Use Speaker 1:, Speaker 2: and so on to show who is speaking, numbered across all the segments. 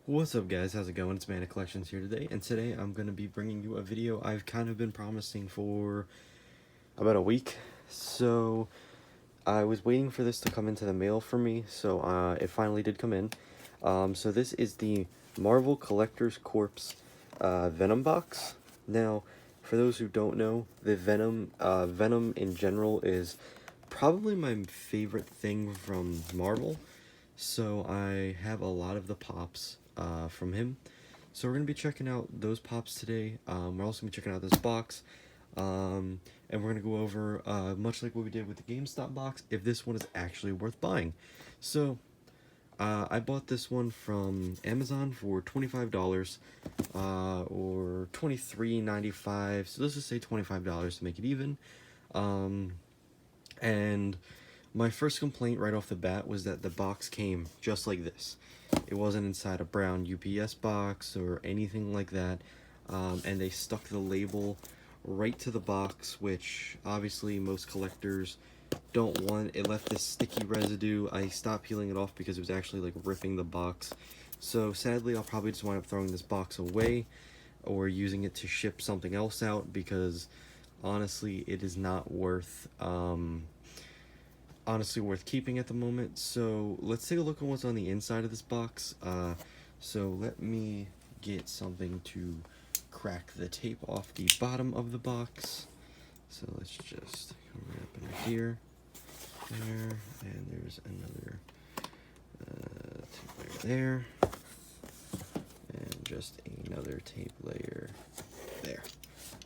Speaker 1: What's up guys, how's it going? It's Mana Collections here today, and today I'm going to be bringing you a video I've kind of been promising for about a week. So I was waiting for this to come into the mail for me, so it finally did come in. So this is the Marvel Collector's Corpse Venom box. Now, for those who don't know, the Venom in general is probably my favorite thing from Marvel. So I have a lot of the pops from him. So we're going to be checking out those pops today. We're also going to be checking out this box. And we're going to go over, much like what we did with the GameStop box, if this one is actually worth buying. So I bought this one from Amazon for $25 or $23.95. So let's just say $25 to make it even. And my first complaint right off the bat was that the box came just like this. It wasn't inside a brown UPS box or anything like that, and they stuck the label right to the box, which obviously most collectors don't want. It left this sticky residue. I stopped peeling it off because it was actually like ripping the box. So sadly, I'll probably just wind up throwing this box away or using it to ship something else out, because honestly it is not worth keeping at the moment. So let's take a look at what's on the inside of this box. So let me get something to crack the tape off the bottom of the box. So let's just come right up in here, there, and there's another tape layer there, and just another tape layer there.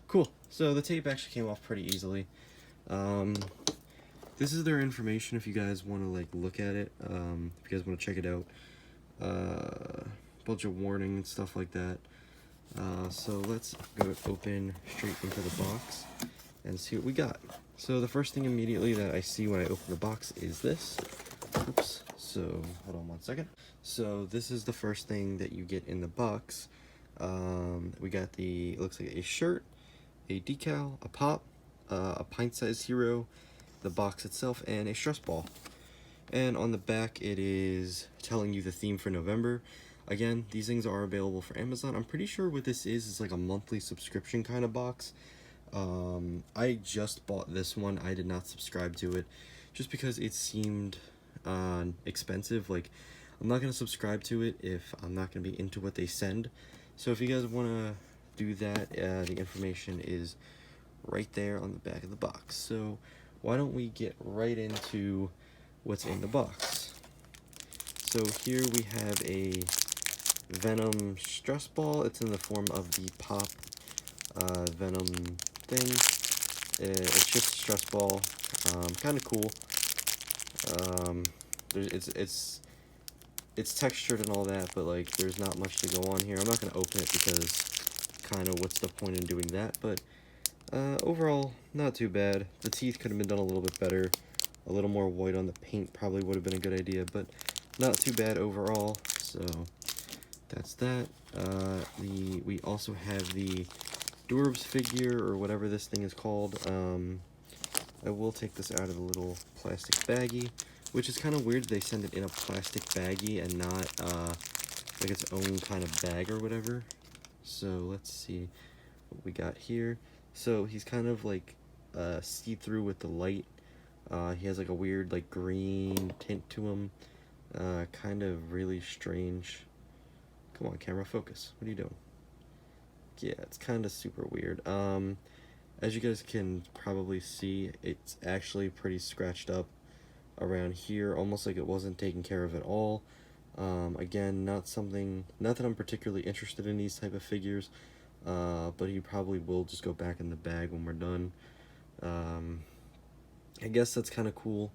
Speaker 1: Cool. So the tape actually came off pretty easily. This is their information if you guys want to like look at it, if you guys want to check it out. Bunch of warning and stuff like that. So let's go open straight into the box and see what we got. So the first thing immediately that I see when I open the box is this. Oops. So hold on one second. So this is the first thing that you get in the box. We got it looks like a shirt, a decal, a pop, a pint-sized hero, the box itself, and a stress ball. And on the back it is telling you the theme for November. Again, these things are available for Amazon. I'm pretty sure what this is like a monthly subscription kind of box. I just bought this one. I did not subscribe to it just because it seemed expensive. Like, I'm not going to subscribe to it if I'm not going to be into what they send. So if you guys want to do that, the information is right there on the back of the box. So why don't we get right into what's in the box. So here we have a Venom stress ball. It's in the form of the pop Venom thing. It's just a stress ball. Kind of cool. It's textured and all that, but like there's not much to go on here. I'm not gonna open it because kind of what's the point in doing that, but overall, not too bad. The teeth could have been done a little bit better. A little more white on the paint probably would have been a good idea, but not too bad overall. So that's that. We also have the Dwarves figure, or whatever this thing is called. I will take this out of the little plastic baggie, which is kind of weird. They send it in a plastic baggie and not like its own kind of bag or whatever. So let's see what we got here. So he's kind of like see-through with the light. He has like a weird like green tint to him. Kind of really strange. Come on, camera, focus. What are you doing? Yeah, it's kind of super weird. As you guys can probably see, it's actually pretty scratched up around here, almost like it wasn't taken care of at all. Again, not that I'm particularly interested in these type of figures, but he probably will just go back in the bag when we're done. I guess that's kind of cool.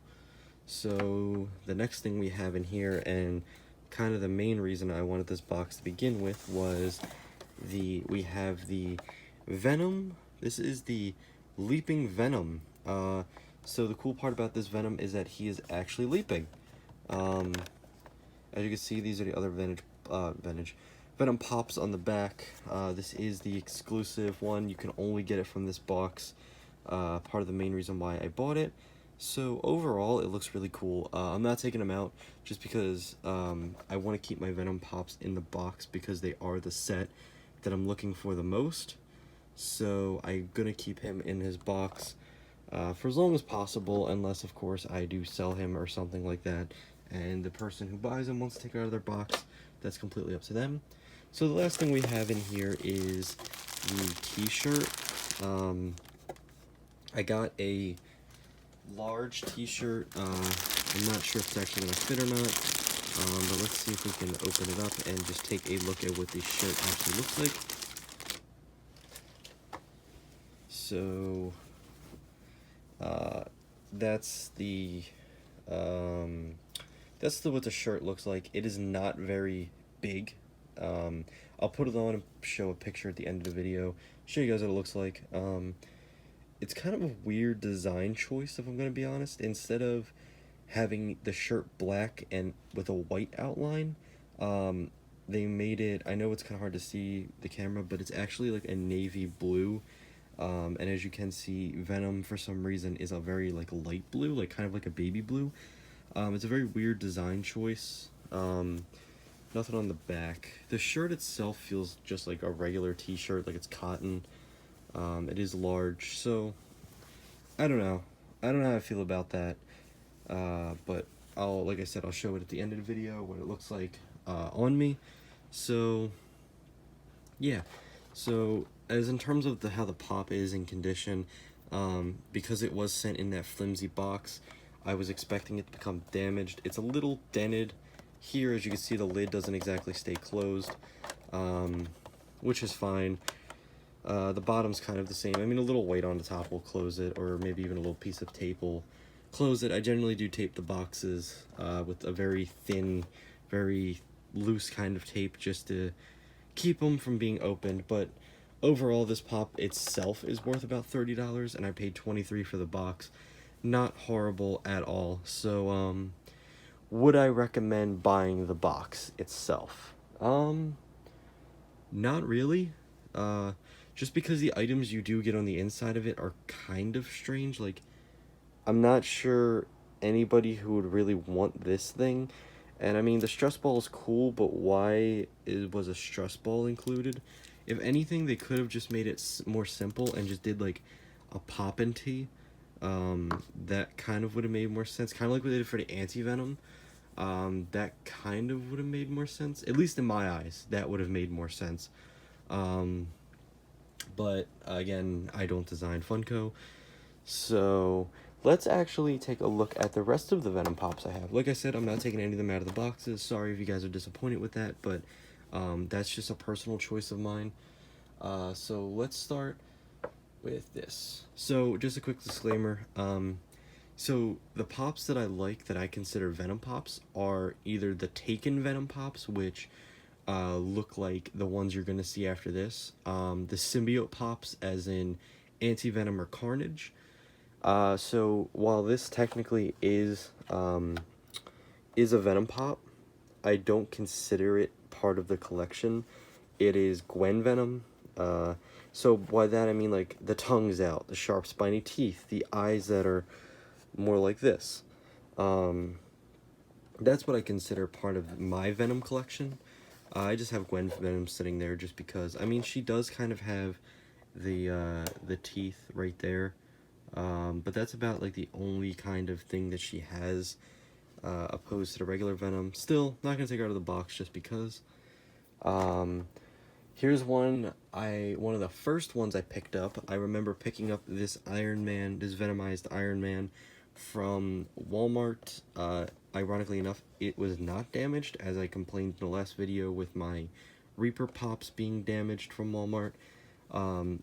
Speaker 1: So the next thing we have in here, and kind of the main reason I wanted this box to begin with, was we have the Venom. This is the Leaping Venom. So the cool part about this Venom is that he is actually leaping. As you can see, these are the other Venom pops on the back. This is the exclusive one. You can only get it from this box. Part of the main reason why I bought it. So overall, it looks really cool. I'm not taking them out just because I want to keep my Venom Pops in the box because they are the set that I'm looking for the most. So I'm gonna keep him in his box for as long as possible, unless of course I do sell him or something like that, and the person who buys him wants to take it out of their box. That's completely up to them. So the last thing we have in here is the t-shirt. I got a large t-shirt. I'm not sure if it's actually gonna fit or not, but let's see if we can open it up and just take a look at what this shirt actually looks like. So that's the what the shirt looks like. It is not very big. I'll put it on and show a picture at the end of the video, show you guys what it looks like. It's kind of a weird design choice, if I'm gonna be honest. Instead of having the shirt black and with a white outline, they made it, I know it's kind of hard to see the camera, but it's actually like a navy blue. And as you can see, Venom for some reason is a very like light blue, like kind of like a baby blue. It's a very weird design choice. Nothing on the back. The shirt itself feels just like a regular t-shirt, like it's cotton. It is large, so I don't know. I don't know how I feel about that. But like I said, I'll show it at the end of the video what it looks like on me. So yeah. So as in terms of how the pop is in condition, because it was sent in that flimsy box, I was expecting it to become damaged. It's a little dented here. As you can see, the lid doesn't exactly stay closed, which is fine. The bottom's kind of the same. I mean, a little weight on the top will close it, or maybe even a little piece of tape will close it. I generally do tape the boxes with a very thin, very loose kind of tape just to keep them from being opened. But overall, this pop itself is worth about $30, and I paid $23 for the box. Not horrible at all. So would I recommend buying the box itself? Not really. Just because the items you do get on the inside of it are kind of strange. Like, I'm not sure anybody who would really want this thing. And I mean, the stress ball is cool, but why was a stress ball included? If anything, they could have just made it more simple and just did like a pop-in tee. That kind of would have made more sense. Kind of like what they did for the anti-venom. That kind of would have made more sense. At least in my eyes, that would have made more sense. But again, I don't design Funko. So let's actually take a look at the rest of the Venom Pops I have. Like I said, I'm not taking any of them out of the boxes. Sorry if you guys are disappointed with that, but that's just a personal choice of mine. So let's start with this. So just a quick disclaimer. So the Pops that I like, that I consider Venom Pops, are either the Taken Venom Pops, which look like the ones you're going to see after this. The Symbiote Pops, as in Anti-Venom or Carnage. So while this technically is a Venom Pop, I don't consider it part of the collection. It is Gwen Venom. So by that I mean like the tongue's out, the sharp spiny teeth, the eyes that are more like this. That's what I consider part of my Venom collection. I just have Gwen Venom sitting there just because, I mean, she does kind of have the teeth right there. But that's about like the only kind of thing that she has, opposed to the regular Venom. Still, not gonna take her out of the box just because. Here's one of the first ones I picked up. I remember picking up this Iron Man, this Venomized Iron Man from Walmart. Ironically enough, it was not damaged, as I complained in the last video with my Reaper Pops being damaged from Walmart.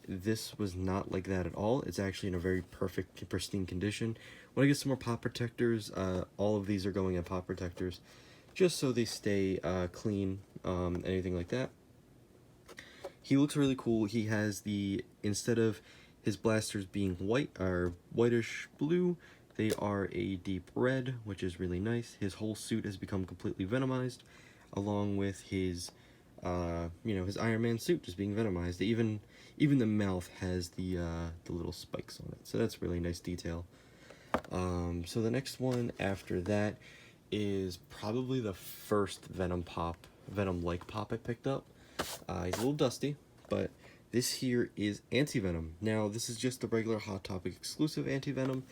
Speaker 1: This was not like that at all. It's actually in a very perfect, pristine condition. When I get some more pop protectors, all of these are going in pop protectors, just so they stay clean, anything like that. He looks really cool. He has instead of his blasters being white or whitish blue, they are a deep red, which is really nice. His whole suit has become completely venomized, along with his his Iron Man suit just being venomized. Even the mouth has the little spikes on it, so that's really nice detail. So the next one after that is probably the first Venom-like pop I picked up. He's a little dusty, but this here is Anti-Venom. Now, this is just the regular Hot Topic exclusive Anti-Venom.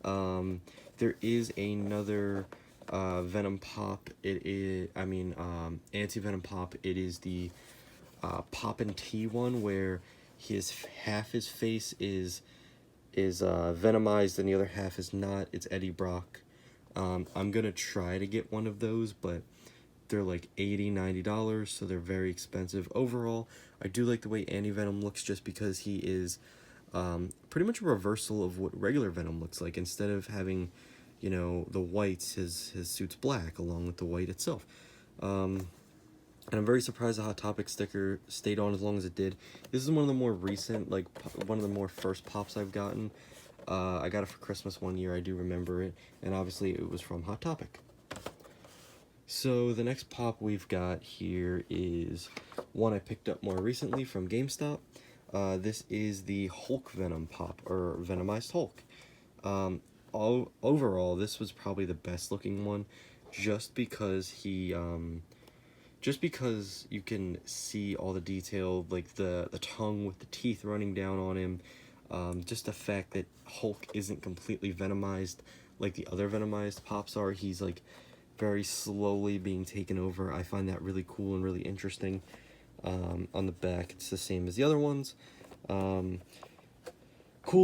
Speaker 1: There is another Venom pop. Anti-Venom pop. It is the Pop and Tea one, where half his face is venomized and the other half is not. It's Eddie Brock. I'm gonna try to get one of those, but they're like $80-$90, so they're very expensive. Overall, I do like the way Anti-Venom looks, just because he is pretty much a reversal of what regular Venom looks like. Instead of having, the whites, his suit's black along with the white itself. And I'm very surprised the Hot Topic sticker stayed on as long as it did. This is one of the more recent, one of the more first pops I've gotten. I got it for Christmas one year, I do remember it, and obviously it was from Hot Topic. So the next pop we've got here is one I picked up more recently from GameStop. This is the Hulk Venom pop, or Venomized Hulk. Overall, this was probably the best looking one, just because you can see all the detail, like the tongue with the teeth running down on him. Just the fact that Hulk isn't completely venomized like the other Venomized pops are. He's like very slowly being taken over. I find that really cool and really interesting. On the back, it's the same as the other ones. Cool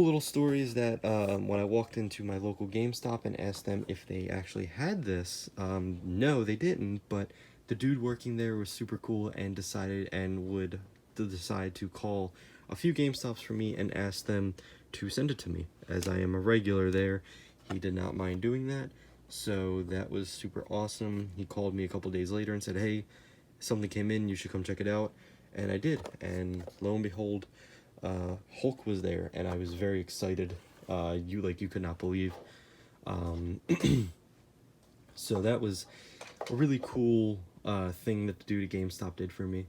Speaker 1: little story is that when I walked into my local GameStop and asked them if they actually had this, no, they didn't, but the dude working there was super cool and decided to call a few GameStops for me and ask them to send it to me. As I am a regular there, he did not mind doing that, so that was super awesome. He called me a couple days later and said, hey, something came in, you should come check it out, and I did, and lo and behold, Hulk was there, and I was very excited. You could not believe. So that was a really cool thing that the dude at GameStop did for me.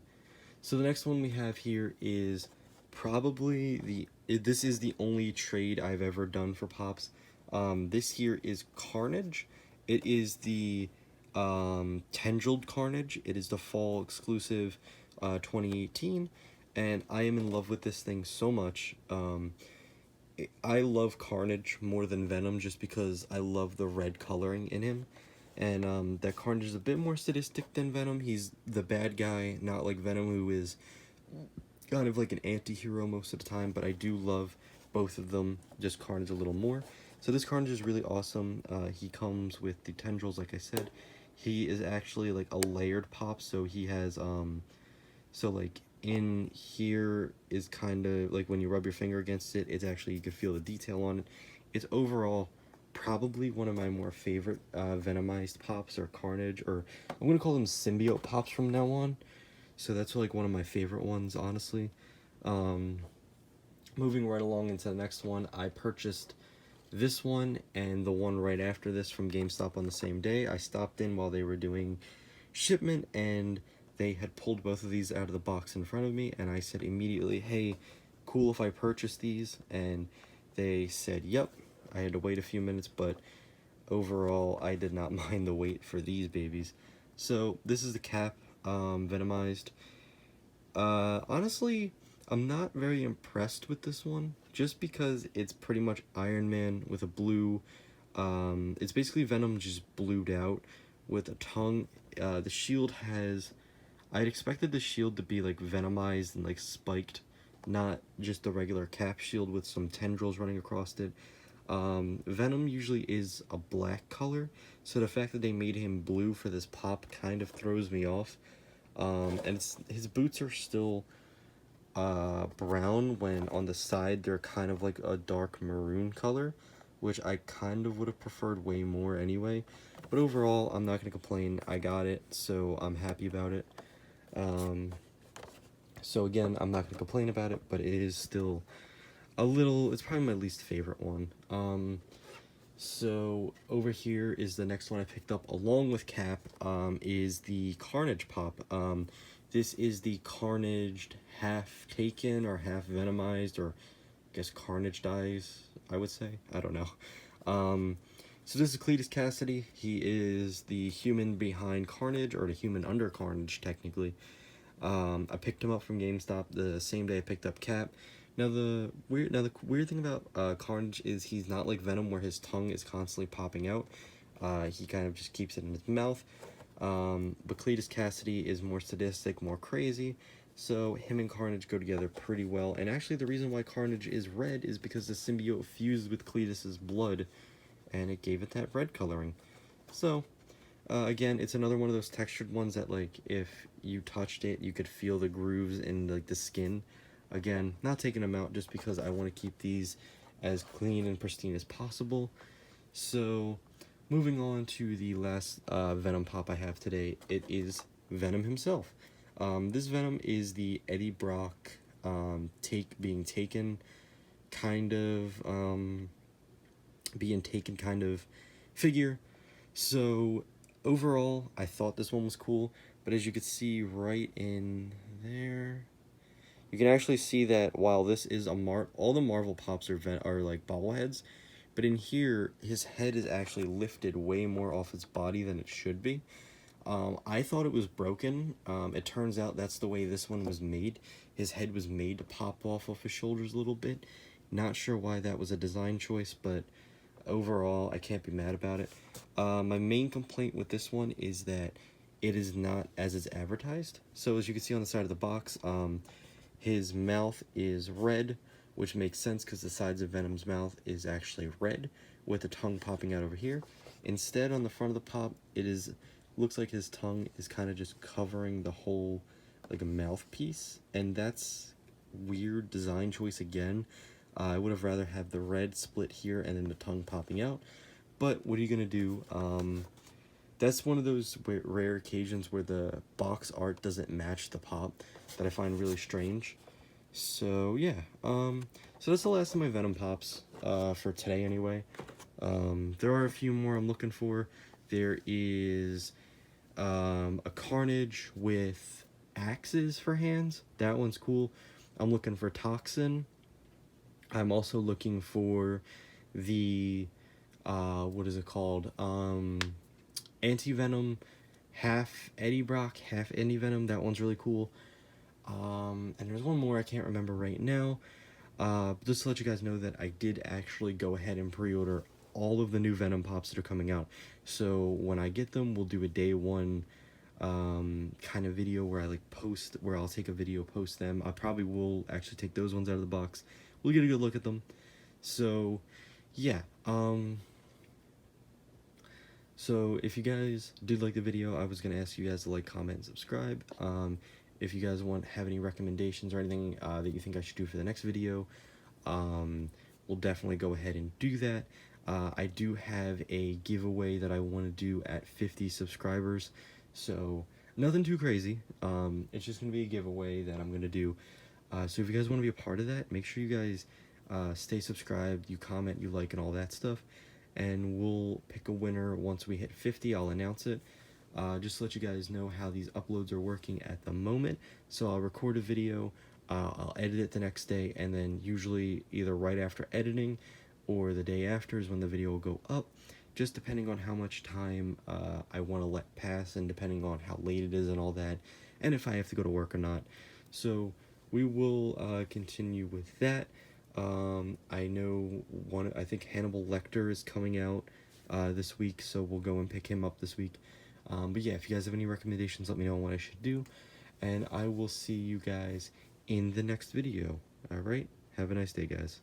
Speaker 1: So the next one we have here is probably this is the only trade I've ever done for Pops. This here is Carnage. It is the Tendrilled Carnage. It is the fall exclusive 2018, and I am in love with this thing so much. I love Carnage more than Venom, just because I love the red coloring in him. And that Carnage is a bit more sadistic than Venom. He's the bad guy, not like Venom, who is kind of like an anti-hero most of the time, but I do love both of them, just Carnage a little more. So this Carnage is really awesome. He comes with the tendrils, like I said. He is actually like a layered pop, so he has, so like in here is kind of like when you rub your finger against it, it's actually, you can feel the detail on it. It's overall probably one of my more favorite Venomized pops, or Carnage, or I'm gonna call them symbiote pops from now on. So that's like one of my favorite ones, honestly. Moving right along into the next one, I purchased this one and the one right after this from GameStop on the same day. I stopped in while they were doing shipment, and they had pulled both of these out of the box in front of me, and I said immediately, hey, cool if I purchase these? And they said, yep. I had to wait a few minutes, but overall, I did not mind the wait for these babies. So, this is the Cap, Venomized. Honestly, I'm not very impressed with this one, just because it's pretty much Iron Man with a blue, it's basically Venom just blued out with a tongue. The shield I'd expected the shield to be like Venomized and like spiked, not just the regular Cap shield with some tendrils running across it. Venom usually is a black color, so the fact that they made him blue for this pop kind of throws me off. And his boots are still brown, when on the side they're kind of like a dark maroon color, which I kind of would have preferred way more anyway. But overall, I'm not going to complain. I got it, so I'm happy about it. So again, I'm not going to complain about it, but it is still it's probably my least favorite one. So over here is the next one I picked up along with Cap, is the Carnage pop. This is the Carnage half taken or half Venomized, or I guess Carnage dies, I would say. I don't know. So this is Cletus Cassidy. He is the human behind Carnage, or the human under Carnage, technically. I picked him up from GameStop the same day I picked up Cap. Now the weird thing about Carnage is he's not like Venom, where his tongue is constantly popping out. He kind of just keeps it in his mouth. But Cletus Cassidy is more sadistic, more crazy. So him and Carnage go together pretty well. And actually, the reason why Carnage is red is because the symbiote fused with Cletus's blood, and it gave it that red coloring. So again, it's another one of those textured ones that, like, if you touched it, you could feel the grooves in like the skin. Again, not taking them out just because I want to keep these as clean and pristine as possible. So, moving on to the last Venom pop I have today, it is Venom himself. This Venom is the Eddie Brock being taken kind of figure. So overall, I thought this one was cool, but as you can see right in there, you can actually see that while this is all the Marvel pops are like bobbleheads, but in here, his head is actually lifted way more off his body than it should be. I thought it was broken. It turns out that's the way this one was made. His head was made to pop off his shoulders a little bit. Not sure why that was a design choice, but overall, I can't be mad about it. My main complaint with this one is that it is not as it's advertised. So as you can see on the side of the box, his mouth is red, which makes sense because the sides of Venom's mouth is actually red, with the tongue popping out over here. Instead, on the front of the pop, looks like his tongue is kind of just covering the whole, like, a mouthpiece, and that's weird design choice again. I would have rather had the red split here and then the tongue popping out, but what are you gonna do? That's one of those rare occasions where the box art doesn't match the pop that I find really strange. So yeah, so that's the last of my Venom pops for today anyway. There are a few more I'm looking for. There is a Carnage with axes for hands. That one's cool. I'm looking for Toxin. I'm also looking for the what is it called? Anti-Venom, half Eddie Brock, half Anti-Venom. That one's really cool. And there's one more I can't remember right now. Just to let you guys know that I did actually go ahead and pre-order all of the new Venom pops that are coming out. So when I get them, we'll do a day one kind of video where I'll take a video, post them. I probably will actually take those ones out of the box. We'll get a good look at them. So yeah, so if you guys did like the video, I was gonna ask you guys to like, comment, and subscribe. If you guys have any recommendations or anything that you think I should do for the next video, we'll definitely go ahead and do that. I do have a giveaway that I want to do at 50 subscribers, so nothing too crazy. It's just going to be a giveaway that I'm going to do. So if you guys want to be a part of that, make sure you guys stay subscribed, you comment, you like, and all that stuff. And we'll pick a winner once we hit 50. I'll announce it. Just to let you guys know how these uploads are working at the moment. So I'll record a video, I'll edit it the next day, and then usually either right after editing or the day after is when the video will go up, just depending on how much time I want to let pass, and depending on how late it is and all that, and if I have to go to work or not. So we will continue with that. I think Hannibal Lecter is coming out this week, so we'll go and pick him up this week. But yeah, if you guys have any recommendations, let me know what I should do, and I will see you guys in the next video. Alright, have a nice day, guys.